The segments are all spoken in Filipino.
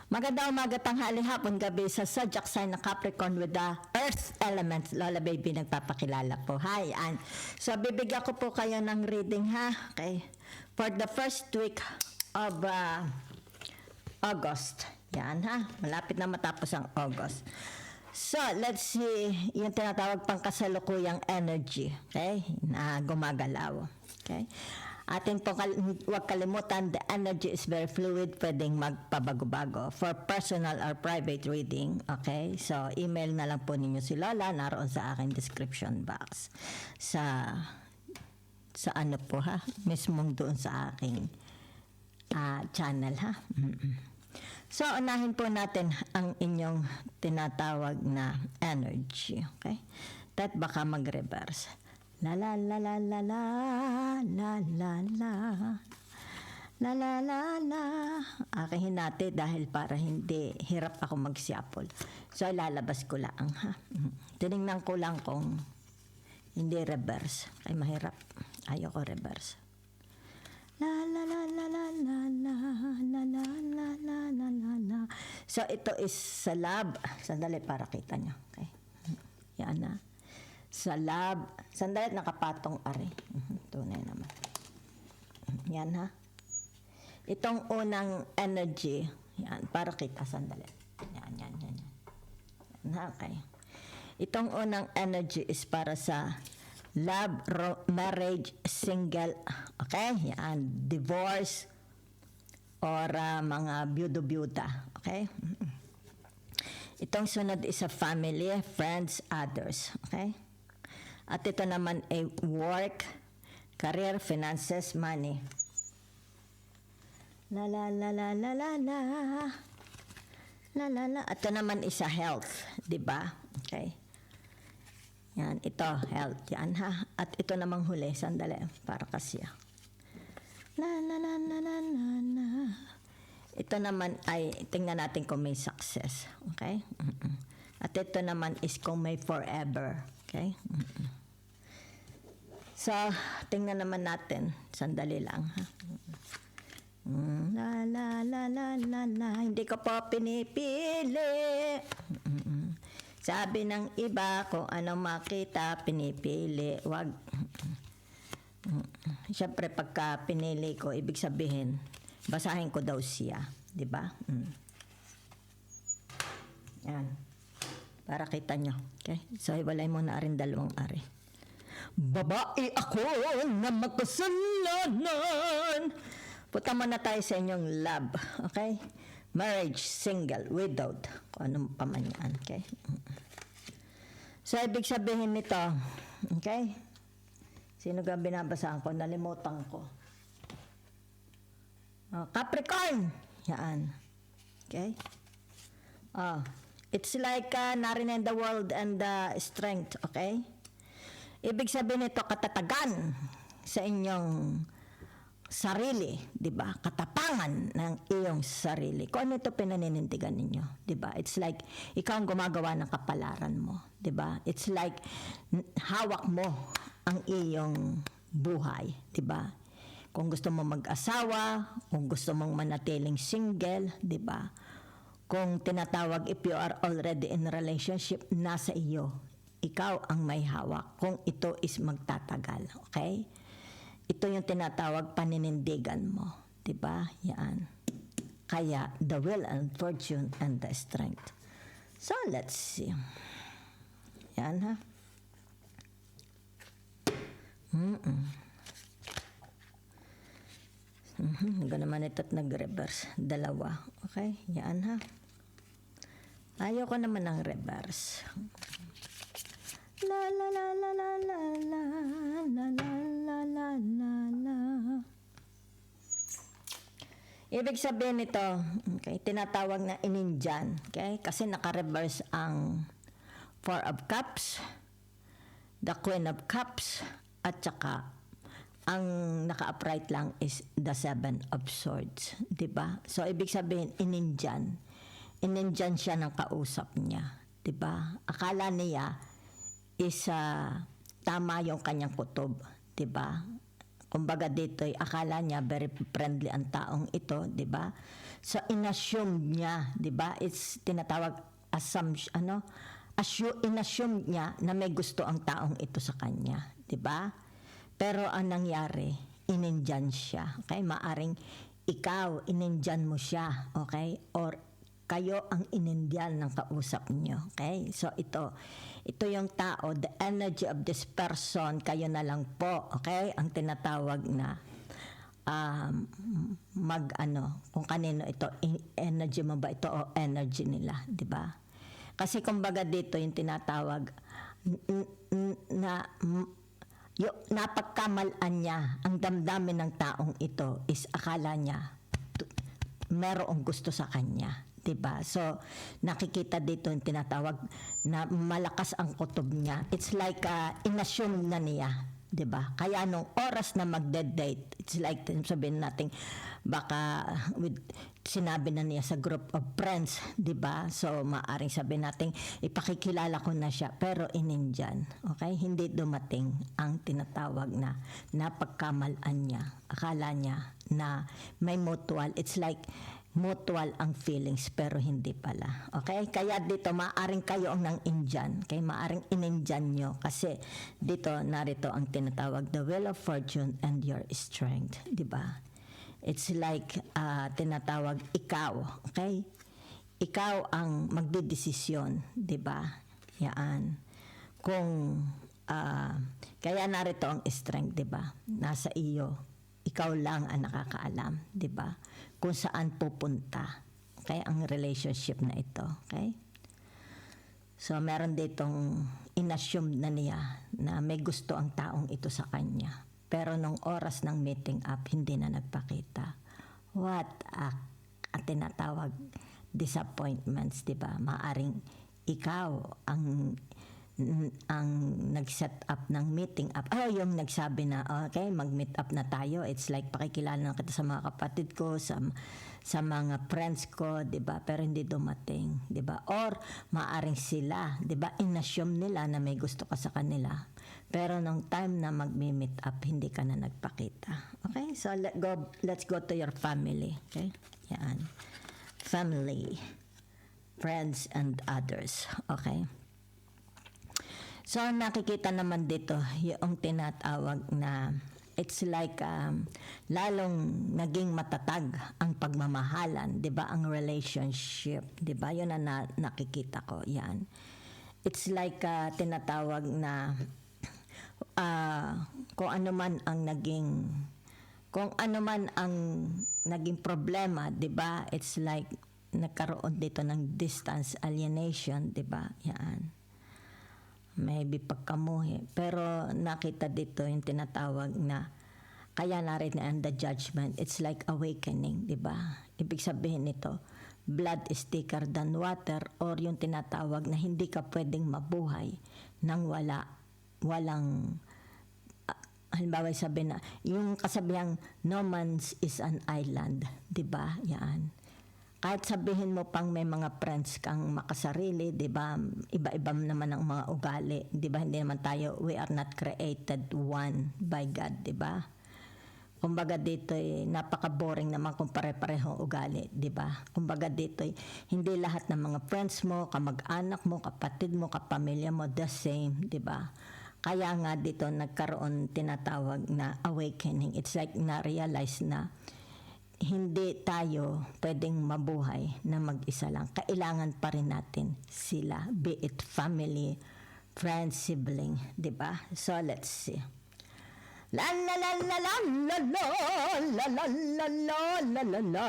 Magandang umaga, tanghali, hapon, gabi sa zodiac sign ng Capricorn with the earth elements. Lola Baby nagpapakilala po. Hi, Ann. So, bibigyan ko po kayo ng reading, ha? Okay. For the first week of August. Yan, ha? Malapit na matapos ang August. So, let's see yung tinatawag pang kasalukuyang energy. Okay? Na gumagalaw. Okay? Atin po, huwag kalimutan, the energy is very fluid, pwedeng magpabago-bago. For personal or private reading, okay? So, email na lang po ninyo si Lola, naroon sa aking description box. Sa ano po, ha? Mismong doon sa aking channel, ha? So, unahin po natin ang inyong tinatawag na energy, okay? That baka mag-reverse. La la la la la la la la la la la la la. Aking hinati dahil para hindi hirap ako magsiyapol. So lalabas ko lang, ha. Tinignan ko lang kung hindi reverse. Ay mahirap. Ayoko reverse. La la la la la la la la la la la la la la. So ito is sa lab. Sandali para kita nyo. Okay. Yan na. Sa lab, sandali nakapatong ari. Tunay naman. Yan, ha. Itong unang energy, yan, para kita, sandali. Yan. Yan, ha, okay. Itong unang energy is para sa love, marriage, single, okay? Yan, divorce, or mga byudo-byuda, okay? Itong sunod is a family, friends, others, okay? At ito naman ay work, career, finances, money. La la la la la la la. La la la. At ito naman is a health, 'di ba? Okay. Yan, ito health, yan, ha. At ito namang huli, sandali para kasi. La la la la la la la. Ito naman ay tingnan natin kung may success, okay? At ito naman is kung may forever, okay? So, tingnan naman natin. Sandali lang, ha? La, la, la, la, la, la. Hindi ko po pinipili. Sabi ng iba, kung ano makita, pinipili. Wag. Siyempre, pagka pinili ko, ibig sabihin, basahin ko daw siya. Diba? Yan. Para kita nyo. Okay? So, hiwalay mo na rin dalawang ari. Babae ako na makasalanan. Punta muna tayo sa inyong love, okay? Marriage, single, widowed, kung anong pa man yan, okay? So, ibig sabihin nito, okay? Sino ka binabasaan ko? Nalimutan ko. Capricorn! Yan. Okay? It's like narinig the world and the strength, okay? Ibig sabihin nito, katatagan sa inyong sarili, di ba? Katapangan ng iyong sarili. Kung ano ito pinaninindigan ninyo, di ba? It's like, ikaw ang gumagawa ng kapalaran mo, di ba? It's like, hawak mo ang iyong buhay, di ba? Kung gusto mo mag-asawa, kung gusto mong manatiling single, di ba? Kung tinatawag, if you are already in a relationship, nasa iyo. Ikaw ang may hawak kung ito is magtatagal, okay? Ito yung tinatawag paninindigan mo, 'di ba? Yan. Kaya the will and fortune and the strength. So let's see. Yan, ha. Hanggang naman ito't nag-reverse. Dalawa. Okay? Yan, ha. Ayoko naman ng reverse. La la la la la la la la la la la la la. Ibig sabihin nito, okay, tinatawag na ininjan, okay? Kasi naka-reverse ang Four of Cups, the Queen of Cups, at saka ang naka-upright lang is the Seven of Swords, 'di ba? So ibig sabihin ininjan. Ininjan siya ng kausap niya, 'di ba? Akala niya is tama yung kanyang kutob, 'di ba? Kumbaga dito, akala niya very friendly ang taong ito, di ba? So, inassume niya, di ba? It's tinatawag assumption, inassume niya na may gusto ang taong ito sa kanya, di ba? Pero ang nangyari, inindyan siya, okay? Maaring ikaw, inindyan mo siya, okay? Or kayo ang inindyan ng kausap niyo, okay? So ito yung tao, the energy of this person, kayo na lang po, okay? Ang tinatawag na kung kanino ito, energy mo ba ito o energy nila, di ba? Kasi kumbaga dito yung tinatawag na yung napagkamalan niya, ang damdamin ng taong ito is akala niya merong gusto sa kanya, 'di ba? So nakikita dito yung tinatawag na malakas ang kutob niya. It's like inassume na niya, 'di ba? Kaya nung oras na magde-date, it's like sabihin natin baka sinabi na niya sa group of friends, 'di ba? So maaring sabihin natin ipakikilala ko na siya pero inindyan. Okay? Hindi dumating ang tinatawag na napagkamalan niya. Akala niya na may mutual. It's like mutual ang feelings pero hindi pala. Okay? Kaya dito maaring kayo ang nang indyan. Okay? Maaring inindyan nyo kasi dito narito ang tinatawag the wheel of fortune and your strength. 'Di ba? It's like tinatawag ikaw, okay? Ikaw ang magdedesisyon, 'di ba? Yaan. Kung kaya narito ang strength, 'di ba? Nasa iyo. Ikaw lang ang nakakaalam, 'di ba? Kung saan pupunta. Okay? Ang relationship na ito, okay? So meron ditong inassume na niya na may gusto ang taong ito sa kanya. Pero nung oras ng meeting up, hindi na nagpakita. What a tinatawag disappointments, di ba? Maaring ikaw ang nag-set up ng meeting up. Yung nagsabi na, okay, mag-meet up na tayo. It's like pakikilala na kita sa mga kapatid ko, sa mga friends ko, 'di ba? Pero hindi dumating, 'di ba? Or maaring sila, 'di ba? Inassume nila na may gusto ka sa kanila. Pero nung time na mag-meet up, hindi ka na nagpakita. Okay? So let's go to your family, okay? Yan. Family, friends and others, okay? So nakikita naman dito yung tinatawag na it's like lalong naging matatag ang pagmamahalan, 'di ba? Ang relationship, 'di ba? 'Yun ang nakikita ko, 'yan. It's like tinatawag na kung ano man ang naging problema, 'di ba? It's like nagkaroon dito ng distance alienation, 'di ba? 'Yan. Maybe pagkamuhi. Pero nakita dito yung tinatawag na kaya na rin and the judgment. It's like awakening, di ba? Ibig sabihin nito, blood is thicker than water or yung tinatawag na hindi ka pwedeng mabuhay nang walang halimbawa sabihin na yung kasabihang no man's is an island, di ba? Yan. Kahit sabihin mo pang may mga friends kang makasarili, 'di ba? Iba-iba naman ang mga ugali, 'di ba? Hindi naman tayo, we are not created one by God, 'di ba? Kumbaga dito napaka-boring naman kung pare-parehong ugali, 'di ba? Kumbaga dito hindi lahat ng mga friends mo, kamag-anak mo, kapatid mo, kapamilya mo the same, 'di ba? Kaya nga dito nagkaroon tinatawag na awakening. It's like na-realize na hindi tayo pwedeng mabuhay na mag-isa lang. Kailangan pa rin natin sila, be it family, friends, sibling, 'di ba? So let's see. La la la la la la la la la la la la la.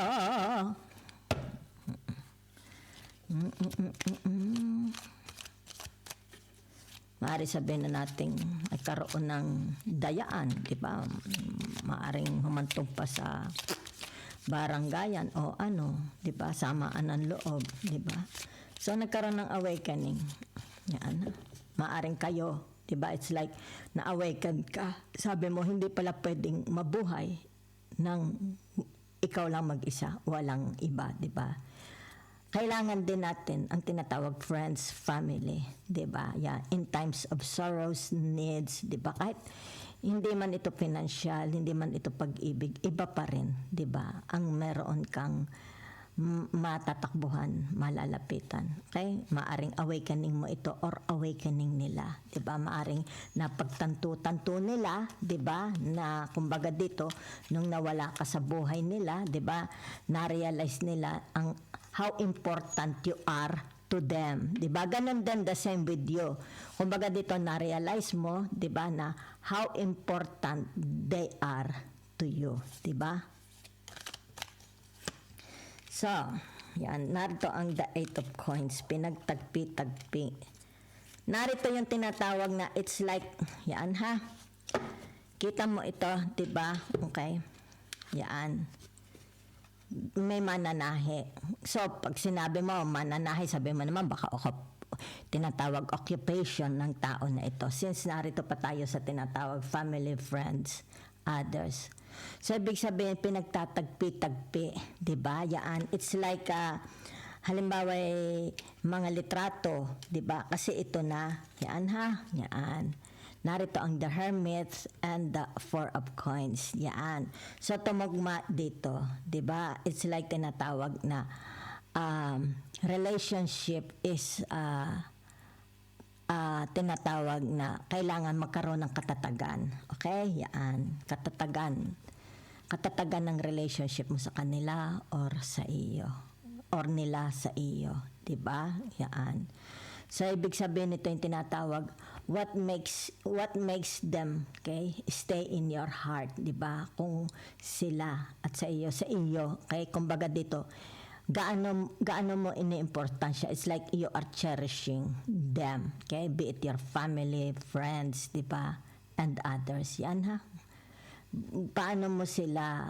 Maaari sabihin na natin nagkaroon ng dayaan, di ba? Maaring humantong pa sa baranggayan o di ba? Samaan ng loob, di ba? So nagkaroon ng awakening. Yan. Maaring kayo, di ba? It's like na-awaken ka. Sabi mo hindi pala pwedeng mabuhay nang ikaw lang mag-isa, walang iba, di ba? Kailangan din natin ang tinatawag friends, family, 'di ba? Yeah, in times of sorrows, needs, 'di ba? Kahit hindi man ito financial, hindi man ito pag-ibig, iba pa rin, 'di ba? Ang meron kang matatakbuhan, malalapitan. Okay? Maaring awakening mo ito or awakening nila, 'di ba? Maaring napagtanto-tanto nila, 'di ba? Na kumbaga dito nung nawala ka sa buhay nila, 'di ba? Na-realize nila ang how important you are to them, 'di ba? Ganun din the same with you. Kumbaga dito na-realize mo, 'di ba, na how important they are to you, 'di ba? So, yan, narito ang the Eight of Coins, pinagtagpi-tagpi. Narito yung tinatawag na it's like, yan ha, kita mo ito, 'di ba? Okay, yan. May mananahe. So, pag sinabi mo mananahe, sabi mo naman baka tinatawag occupation ng tao na ito. Since narito pa tayo sa tinatawag family, friends, others. So, ibig sabihin, pinagtatagpi-tagpi. Diba? Yan. It's like, halimbawa, mga litrato. Diba? Kasi ito na. Yan ha. Yan. Narito ang the Hermit and the Four of Coins. Yan. So, tumugma dito. Diba? It's like tinatawag na relationship is tinatawag na kailangan magkaroon ng katatagan. Okay? Yan. Katatagan. Katatagan ng relationship mo sa kanila or sa iyo. Or nila sa iyo. Diba? Yan. So, ibig sabihin nito yung tinatawag, what makes them, okay, stay in your heart. Diba? Kung sila at sa iyo, okay? Kumbaga dito, gaano mo iniimportansya. It's like you are cherishing them, okay? Be it your family, friends, di ba? And others. Yan ha. Paano mo sila,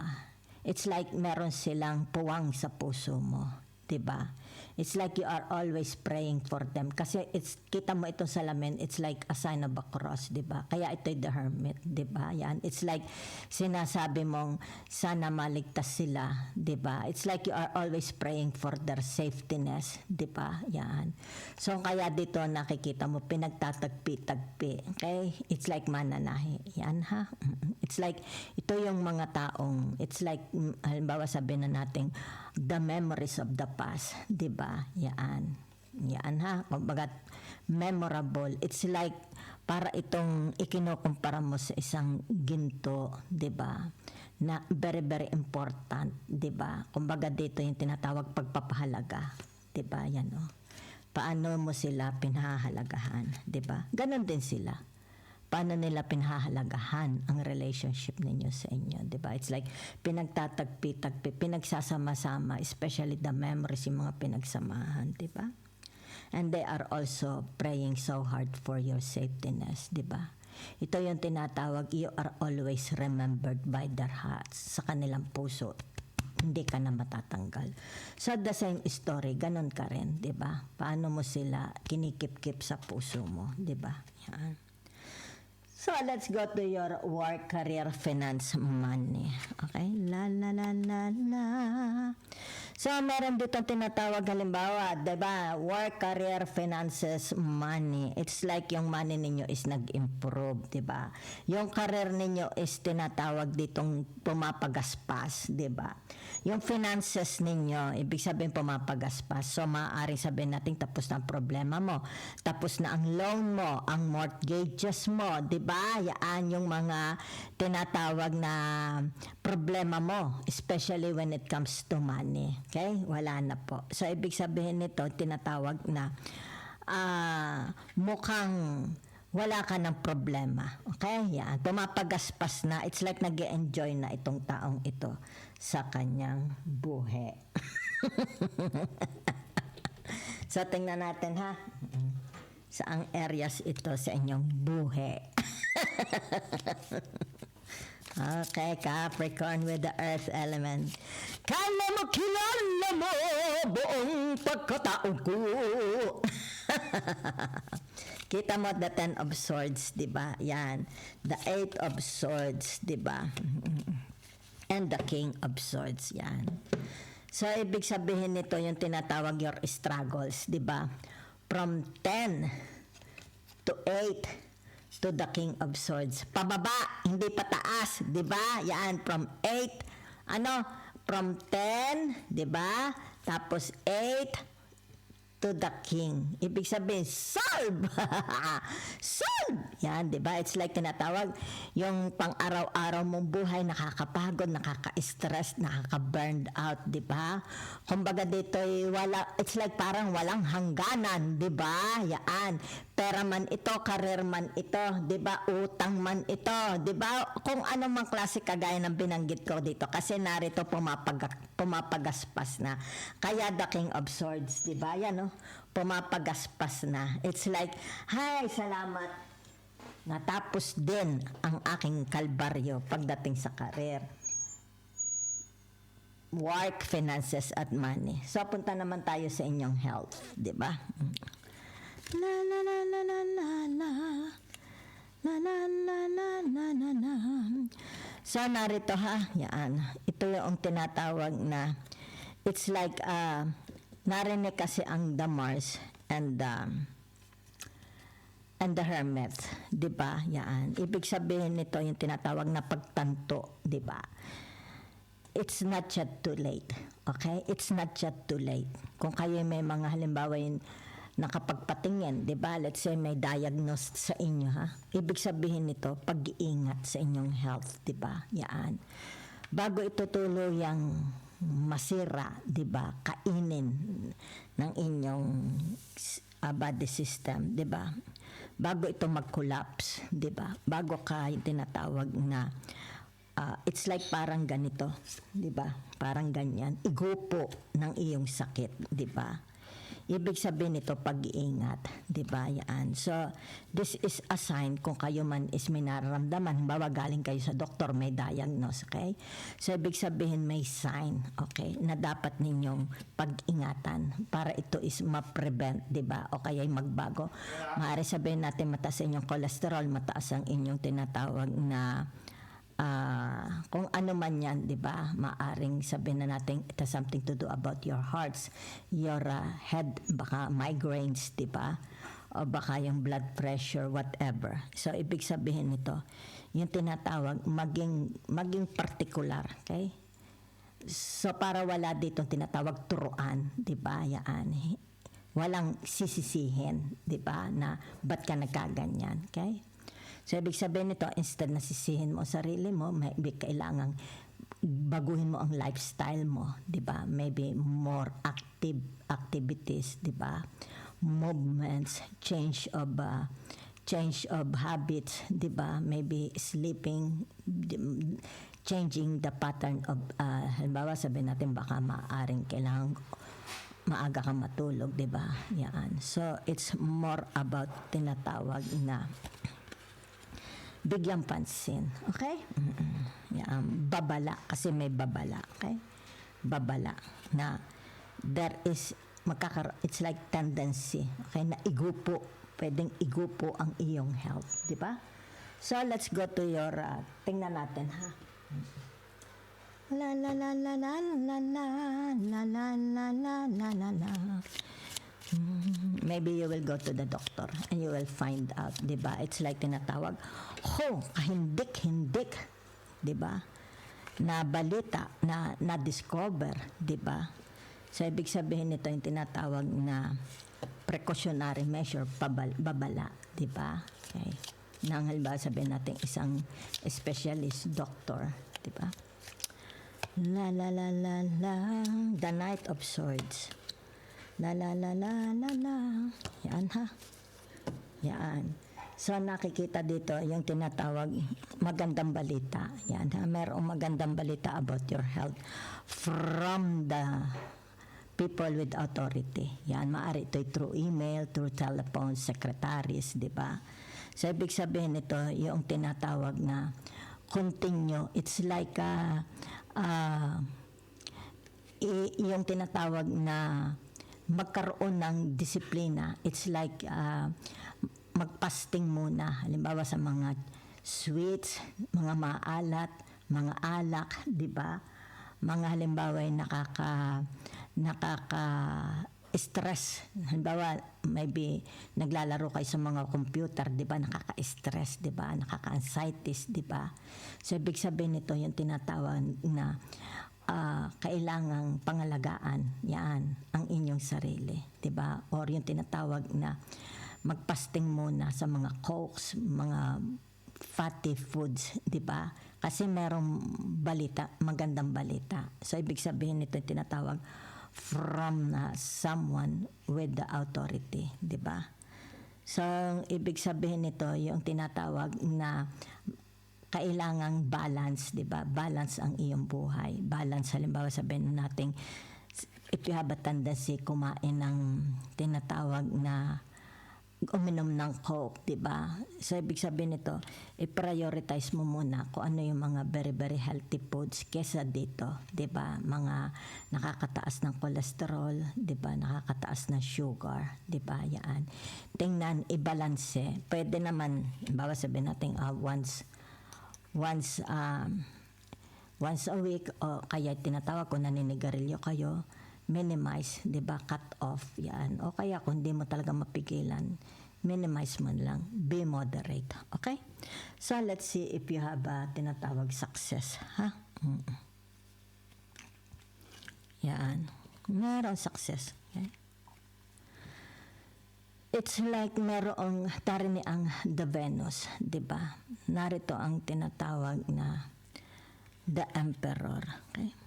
it's like meron silang puwang sa puso mo, di ba? It's like you are always praying for them. Kasi kita mo itong salamin, it's like a sign of a cross, di ba? Kaya ito'y the Hermit, di ba? Yan. It's like sinasabi mong sana maligtas sila, di ba? It's like you are always praying for their safetyness, di ba? Yan. So, kaya dito nakikita mo, pinagtatagpi-tagpi. Okay? It's like mananahi. Yan ha? It's like, ito yung mga taong, it's like, halimbawa sabihin na natin, the memories of the past, di ba? Yan. Yan ha. Kumbaga, memorable. It's like, para itong ikinukumpara mo sa isang ginto, di ba? Na very, very important, di ba? Kumbaga dito yung tinatawag pagpapahalaga, di ba? Yan o. Paano mo sila pinahahalagahan, di ba? Ganon din sila. Paano nila pinahahalagahan ang relationship ninyo sa inyo, di ba? It's like pinagtatagpi-tagpi, pinagsasama-sama, especially the memories, yung mga pinagsamahan, di ba? And they are also praying so hard for your safetyness, di ba? Ito yung tinatawag, you are always remembered by their hearts, sa kanilang puso. Hindi ka na matatanggal. So, the same story, ganun ka rin, di ba? Paano mo sila kinikip-kip sa puso mo, di ba? Yan. So, let's go to your work, career, finance, money. Okay? La, la, la, la, la. So, meron dito tinatawag halimbawa, diba? Work, career, finances, money. It's like yung money ninyo is nag-improve, diba? Yung career ninyo is tinatawag ditong pumapagaspas, diba? Yung finances ninyo, ibig sabihin pumapagaspas. So, maaaring sabihin natin tapos na ang problema mo. Tapos na ang loan mo, ang mortgages mo, diba? Yan yung mga tinatawag na problema mo, especially when it comes to money. Okay? Wala na po. So, ibig sabihin nito, tinatawag na mukhang wala ka ng problema. Okay? Yan. Pumapagaspas na. It's like nag-enjoy na itong taong ito sa kanyang buhay. So, tingnan natin ha. Saang areas ito sa inyong buhay. Okay, Capricorn with the earth element. Kala mo, kilala mo buong pagkatao ko. Kita mo the 10 of swords, di ba? Yan. The 8 of swords, di ba? And the king of swords, yan. So, ibig sabihin nito yung tinatawag your struggles, di ba? From 10 to 8 to the King of Swords. Pababa, hindi pataas, 'di ba? Yan from 8, from 10, 'di ba? Tapos 8 to the king. Ibig sabihin, solve! Solve! Yan, di ba? It's like tinatawag, yung pang-araw-araw mong buhay, nakakapagod, nakaka-stress, nakaka-burned out, di ba? Kumbaga dito, it's like parang walang hangganan, di ba? Yan. Pera man ito, career man ito, di ba? Utang man ito, di ba? Kung ano mang klase kagaya ng binanggit ko dito, kasi narito pumapagaspas na. Kaya the King of Swords, di ba? Yan, no? Pumapagaspas na. It's like, hi, salamat. Natapos din ang aking kalbaryo pagdating sa career. Work, finances, at money. So, punta naman tayo sa inyong health, di ba? La la la la la la la la la la la la la la. So, narito ha, yan. Ito yung tinatawag na, it's like, narinig kasi ang the Mars and the Hermit, 'di ba? Yan. Ibig sabihin nito yung tinatawag na pagtanto, 'di ba? It's not yet too late. Okay? It's not yet too late. Kung kayo may mga halimbawa yung nakapagpatingin, 'di ba? Let's say may diagnose sa inyo, ha? Ibig sabihin nito pag-iingat sa inyong health, 'di ba? Yan. Bago ito tuluyang masira, 'di ba? Kainin ng inyong body system, 'di ba? Bago ito mag-collapse, 'di ba? Bago ka yung tinatawag na it's like parang ganito, 'di ba? Parang ganyan, igupo ng iyong sakit, 'di ba? Ibig sabihin nito pag-iingat, 'di ba? Yan. So, this is a sign kung kayo man is may nararamdaman, halimbawa galing kayo sa doktor, may diagnose, okay? So, ibig sabihin may sign, okay, na dapat ninyong pag-ingatan para ito is ma-prevent, 'di ba? O kaya magbago. Maaari sabihin natin mataas ang inyong cholesterol, mataas ang inyong tinatawag na kung ano man yan, di ba? Maaring sabihin na natin it has something to do about your hearts, your head, baka migraines, di ba? O baka yung blood pressure, whatever. So, ibig sabihin nito, yung tinatawag, maging particular, okay? So, para wala ditong tinatawag turuan, di ba? Yan. Walang sisisihin, di ba? Na ba't ka nagkaganyan, okay? So, ibig sabihin nito, instead na sisihin mo sarili mo, maybe kailangang baguhin mo ang lifestyle mo, di ba? Maybe more activities, di ba? Movements, change of habits, di ba? Maybe sleeping, changing the pattern of, halimbawa sabihin natin baka maaring kailangan maaga kang matulog, di ba? Yan. So, it's more about tinatawag na bigyang pansin. Okay? Yan. Babala. Kasi may babala. Okay? Babala. Na there is, it's like tendency. Okay? Na igupo. Pwedeng igupo ang iyong health. Di ba? So, let's go to your, tingnan natin, ha? La la la la la la la la la la la la la la. Maybe you will go to the doctor and you will find out, di ba? It's like tinatawag, kahindik-hindik, di ba? Na balita, na discover, di ba? So, ibig sabihin nito yung tinatawag na precautionary measure, babala, di ba? Okay. Nang halimbawa sabihin natin isang specialist doctor, di ba? La la la la la, the Knight of Swords. La la la la la la. Yan ha. Yan. So nakikita dito yung tinatawag magandang balita. Yan ha. Merong magandang balita about your health from the people with authority. Yan. Maaari ito through email, through telephone, secretaries, di ba? So ibig sabihin ito yung tinatawag na continue. It's like yung tinatawag na magkaroon ng disiplina. It's like magpasting muna. Halimbawa sa mga sweets, mga maalat, mga alak, di ba? Mga halimbawa ay stress. Halimbawa, maybe naglalaro kayo sa mga computer, di ba? Nakaka-stress, di ba? Nakaka-anxieties, di ba? So, ibig sabihin nito, yung tinatawag na kailangang pangalagaan, yan, ang inyong sarili, di ba? Or yung tinatawag na magpasting muna sa mga cokes, mga fatty foods, di ba? Kasi merong balita, magandang balita. So, ibig sabihin nito, tinatawag from someone with the authority, di ba? So, ibig sabihin nito, yung tinatawag na kailangang balance, di ba? Balance ang iyong buhay. Balance, halimbawa sabihin natin, if you have a tendency kumain ng tinatawag na uminom ng Coke, di ba? So, ibig sabihin nito, i-prioritize mo muna kung ano yung mga very, very healthy foods kesa dito, di ba? Mga nakakataas ng cholesterol, di ba? Nakakataas ng sugar, di ba? Yan. Tingnan, i-balance. Pwede naman, bawa sabihin natin, once a week, o kaya tinatawag ko naninigarilyo kayo, minimize, di ba, cut off, yan. O kaya kung di mo talaga mapigilan, minimize mo lang, be moderate, okay? So, let's see if you have tinatawag success, ha? Yan. Meron success, okay? It's like merong tarini ang the Venus, di ba? Narito ang tinatawag na the Emperor, okay?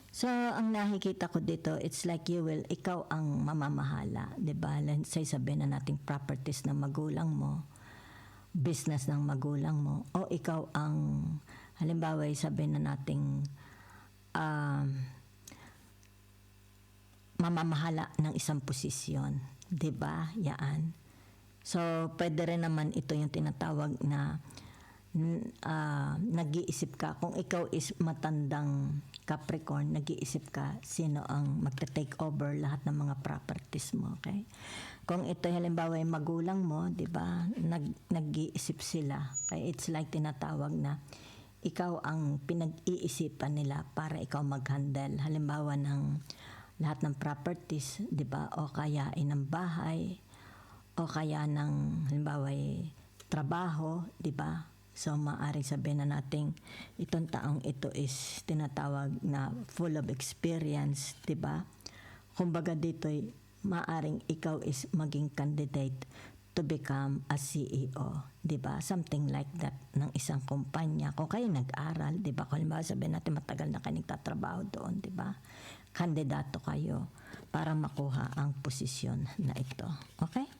So, ang nakikita ko dito, it's like ikaw ang mamamahala, di ba? Say, sabihin na nating properties ng magulang mo, business ng magulang mo, o ikaw ang, halimbawa, sabihin na nating mamamahala ng isang posisyon, di ba? Yaan. So, pwede rin naman ito yung tinatawag na nag-iisip ka, kung ikaw is matandang Capricorn, nag-iisip ka sino ang magta-take over lahat ng mga properties mo, okay? Kung ito halimbawa yung magulang mo, di ba, nag-iisip sila. Kaya it's like tinatawag na ikaw ang pinag-iisipan nila para ikaw mag-handle. Halimbawa ng lahat ng properties, di ba, o kaya ng bahay, o kaya ng halimbawa trabaho, di ba? So, maaaring sabihin na natin, itong taong ito is tinatawag na full of experience, di ba? Kumbaga dito, maaaring ikaw is maging candidate to become a CEO, di ba? Something like that ng isang kumpanya. Kung kayo nag-aral, di ba? Kung halimbawa sabihin natin matagal na kayo nagtatrabaho doon, di ba? Kandidato kayo para makuha ang posisyon na ito. Okay?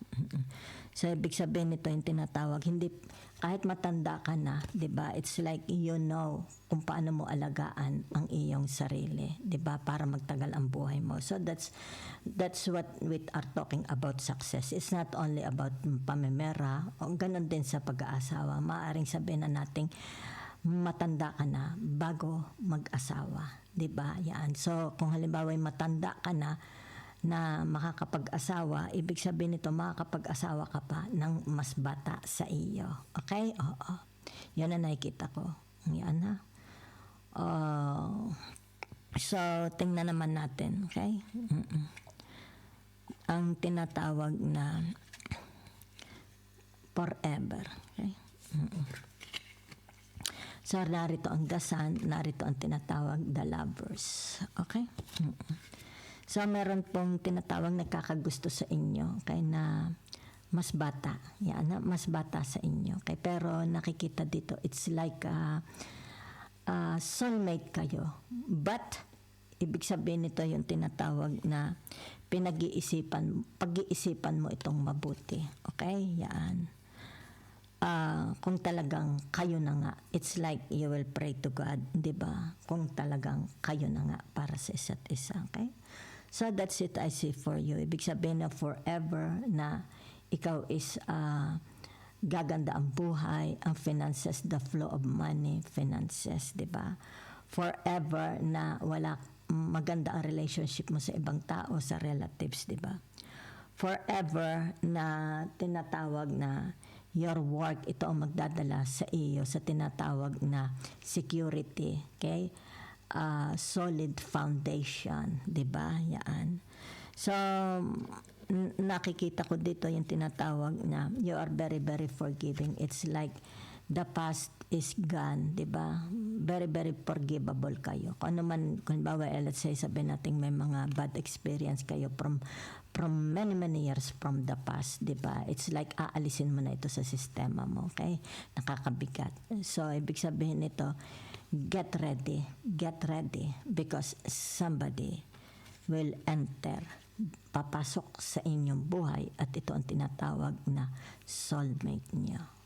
So, ibig sabihin nito yung tinatawag, hindi, kahit matanda ka na, di ba, it's like you know kung paano mo alagaan ang iyong sarili, di ba, para magtagal ang buhay mo. So, that's what we are talking about success. It's not only about pamemera, o ganun din sa pag-aasawa. Maaaring sabihin na natin, matanda ka na bago mag-asawa, di ba? Yan. So, kung halimbawa matanda ka na makakapag-asawa, ibig sabihin nito, makakapag-asawa ka pa ng mas bata sa iyo. Okay? Oo. Yan ang nakikita ko. Yan ha. So, tingnan naman natin. Okay? Ang tinatawag na forever. Okay? So, narito ang the sun, narito ang tinatawag the lovers. Okay? So, meron pong tinatawag nagkakagusto sa inyo, kaya na mas bata. Yan, mas bata sa inyo. Okay? Pero nakikita dito, it's like soulmate kayo. But, ibig sabihin nito yung tinatawag na pag-iisipan mo itong mabuti. Okay? Yan. Kung talagang kayo na nga, it's like you will pray to God, di ba? Kung talagang kayo na nga para sa isa't isa, okay? So that's it I see for you. Ibig sabihin na forever na ikaw is gaganda ang buhay, ang finances, the flow of money, finances, di ba? Forever na wala maganda ang relationship mo sa ibang tao, sa relatives, di ba? Forever na tinatawag na your work, ito ang magdadala sa iyo sa tinatawag na security, okay? Solid foundation, di ba? Yan. So, nakikita ko dito yung tinatawag na you are very, very forgiving. It's like the past is gone, di ba? Very, very forgivable kayo. Kung ano man, kung bawa, let's say, sabihin natin may mga bad experience kayo from many, many years from the past, di ba? It's like aalisin mo na ito sa sistema mo, okay? Nakakabigat. So, ibig sabihin nito, get ready because somebody will enter, papasok sa inyong buhay at ito ang tinatawag na soulmate niyo.